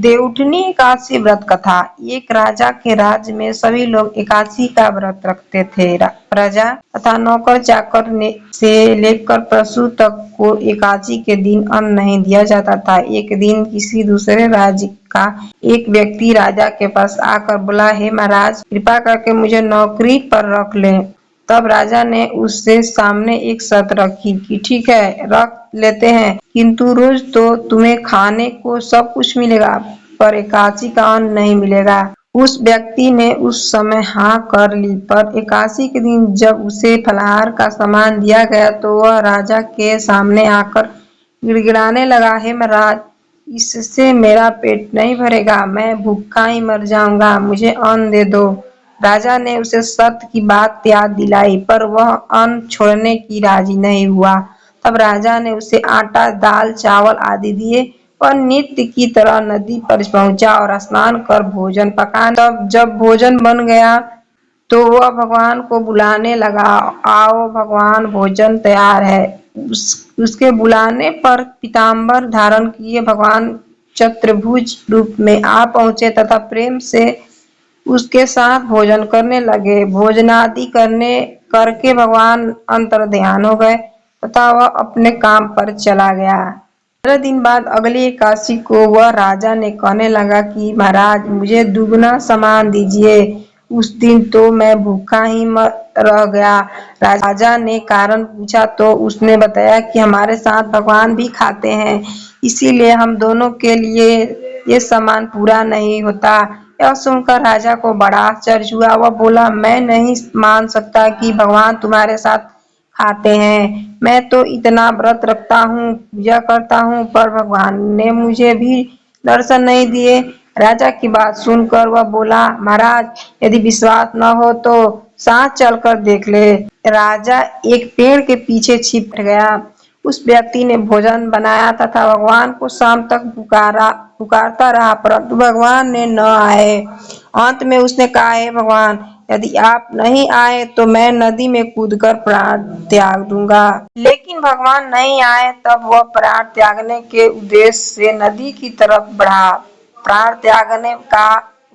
देवउठनी एकादशी व्रत कथा। एक राजा के राज्य में सभी लोग एकादशी का व्रत रखते थे। प्रजा तथा नौकर चाकर से लेकर पशु तक को एकादशी के दिन अन्न नहीं दिया जाता था। एक दिन किसी दूसरे राज्य का एक व्यक्ति राजा के पास आकर बोला, हे महाराज, कृपा करके मुझे नौकरी पर रख लें। तब राजा ने उससे सामने एक शर्त रखी कि ठीक है, रख लेते हैं, किंतु रोज तो तुम्हें खाने को सब कुछ मिलेगा, पर एकादशी का अन्न नहीं मिलेगा। उस व्यक्ति ने उस समय हाँ कर ली, पर एकादशी के दिन जब उसे फलाहार का सामान दिया गया तो वह राजा के सामने आकर गिड़गिड़ाने लगा, हे महाराज, इससे मेरा पेट नहीं भरेगा, मैं भूखा ही मर जाऊंगा, मुझे अन्न दे दो। राजा ने उसे सत्य की बात याद दिलाई, पर वह अन्न छोड़ने की राजी नहीं हुआ। तब राजा ने उसे आटा, दाल, चावल आदि दिए। वह नित्य की तरह नदी पर पहुंचा और स्नान कर भोजन पकाने। तब जब भोजन बन गया तो वह भगवान को बुलाने लगा, आओ भगवान, भोजन तैयार है। उसके बुलाने पर पीताम्बर धारण किए भगवान चतुर्भुज रूप में आ पहुंचे तथा प्रेम से उसके साथ भोजन करने लगे। भोजनादि करके भगवान अंतर्ध्यान हो गए तथा वह अपने काम पर चला गया। 15 दिन बाद अगली एकादशी को वह राजा ने कहने लगा कि महाराज, मुझे दुगना सामान दीजिए। उस दिन तो मैं भूखा ही रह गया। राजा ने कारण पूछा तो उसने बताया कि हमारे साथ भगवान भी खाते हैं, इसीलिए हम दोनों के लिए ये सामान पूरा नहीं होता। यह सुनकर राजा को बड़ा आश्चर्य हुआ। वह बोला, मैं नहीं मान सकता कि भगवान तुम्हारे साथ खाते हैं। मैं तो इतना व्रत रखता हूँ, पूजा करता हूँ, पर भगवान ने मुझे भी दर्शन नहीं दिए। राजा की बात सुनकर वह बोला, महाराज, यदि विश्वास न हो तो साथ चलकर देख ले। राजा एक पेड़ के पीछे छिप गया। उस व्यक्ति ने भोजन बनाया तथा भगवान को शाम तक पुकारता रहा, परंतु भगवान ने न आए। अंत में उसने कहा, हे भगवान, यदि आप नहीं आए तो मैं नदी में कूदकर प्राण त्याग दूंगा। लेकिन भगवान नहीं आए। तब वह प्राण त्यागने के उद्देश्य से नदी की तरफ बढ़ा। प्राण त्यागने का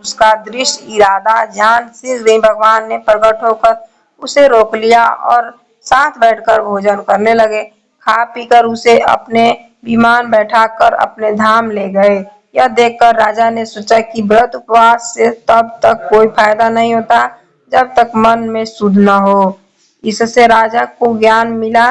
उसका दृढ़ इरादा जान से भगवान ने प्रकट होकर उसे रोक लिया और साथ बैठकर भोजन करने लगे। खा पीकर उसे अपने विमान बैठाकर अपने धाम ले गए। यह देखकर राजा ने सोचा कि व्रत उपवास से तब तक कोई फायदा नहीं होता जब तक मन में शुद्ध न हो। इससे राजा को ज्ञान मिला।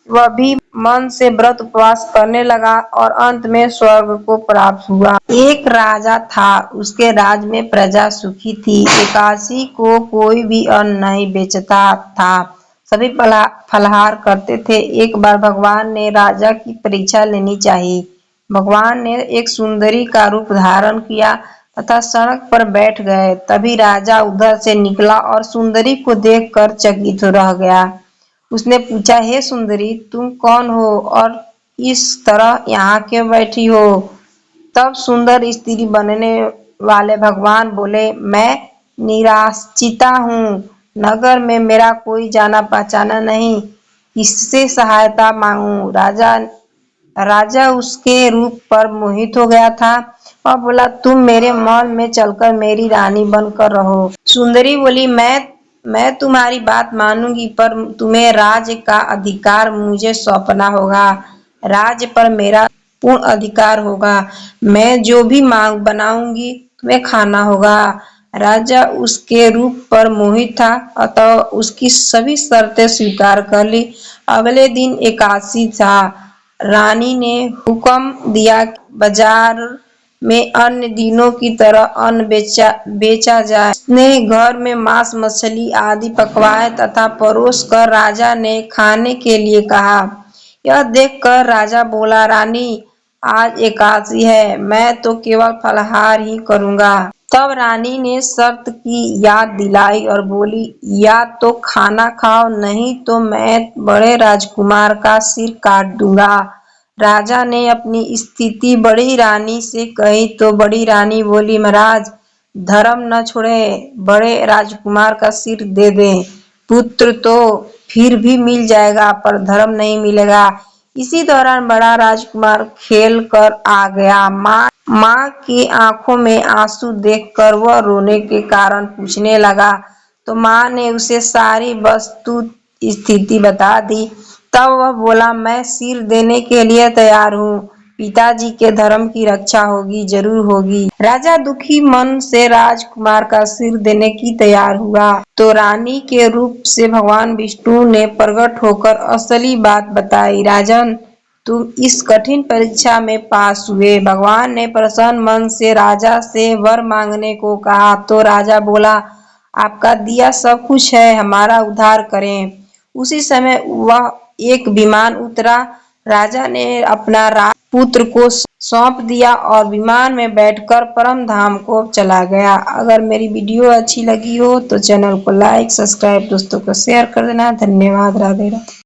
वह भी मन से व्रत उपवास करने लगा और अंत में स्वर्ग को प्राप्त हुआ। एक राजा था, उसके राज्य में प्रजा सुखी थी। एकादशी को कोई भी अन्न नहीं बेचता था, सभी फलाहार करते थे। एक बार भगवान ने राजा की परीक्षा लेनी चाहिए। भगवान ने एक सुंदरी का रूप धारण किया तथा सड़क पर बैठ गए। तभी राजा उधर से निकला और सुंदरी को देखकर चकित रह गया। उसने पूछा, हे सुंदरी, तुम कौन हो और इस तरह यहाँ क्यों बैठी हो? तब सुंदर स्त्री बनने वाले भगवान बोले, मैं निराश्रिता हूँ, नगर में मेरा कोई जाना पहचाना नहीं, किससे सहायता मांगू? राजा उसके रूप पर मोहित हो गया था। वह बोला, तुम मेरे महल में चलकर मेरी रानी बनकर रहो। सुंदरी बोली, मैं तुम्हारी बात मानूंगी, पर तुम्हें राज्य का अधिकार मुझे सौंपना होगा। राज्य पर मेरा पूर्ण अधिकार होगा। मैं जो भी मांग बनाऊंगी तुम्हें खाना होगा। राजा उसके रूप पर मोहित था, अतः उसकी सभी शर्तें स्वीकार कर ली। अगले दिन एकादशी था। रानी ने हुक्म दिया कि बाजार में अन्य दिनों की तरह अन्न बेचा जाए। उसने घर में मांस, मछली आदि पकवाए तथा परोस कर राजा ने खाने के लिए कहा। यह देखकर राजा बोला, रानी, आज एकादशी है, मैं तो केवल फलाहार ही करूंगा। तब रानी ने शर्त की याद दिलाई और बोली, या तो खाना खाओ, नहीं तो मैं बड़े राजकुमार का सिर काट दूंगा। राजा ने अपनी स्थिति बड़ी रानी से कही तो बड़ी रानी बोली, महाराज, धर्म न छोड़े, बड़े राजकुमार का सिर दे दें। पुत्र तो फिर भी मिल जाएगा, पर धर्म नहीं मिलेगा। इसी दौरान बड़ा राजकुमार खेल कर आ गया। माँ की आंखों में आंसू देखकर वह रोने के कारण पूछने लगा, तो माँ ने उसे सारी वस्तु स्थिति बता दी। तब वह बोला, मैं सिर देने के लिए तैयार हूँ, पिताजी के धर्म की रक्षा होगी, जरूर होगी। राजा दुखी मन से राजकुमार का सिर देने की तैयार हुआ, तो रानी के रूप से भगवान विष्णु ने प्रकट होकर असली बात बताई। राजन, तुम इस कठिन परीक्षा में पास हुए। भगवान ने प्रसन्न मन से राजा से वर मांगने को कहा, तो राजा बोला, आपका दिया सब कुछ है, हमारा उद्धार करें। उसी समय वह एक विमान उतरा। राजा ने अपना राजपुत्र को सौंप दिया और विमान में बैठकर परम धाम को चला गया। अगर मेरी वीडियो अच्छी लगी हो तो चैनल को लाइक, सब्सक्राइब, दोस्तों को शेयर कर देना। धन्यवाद। राधे राधे।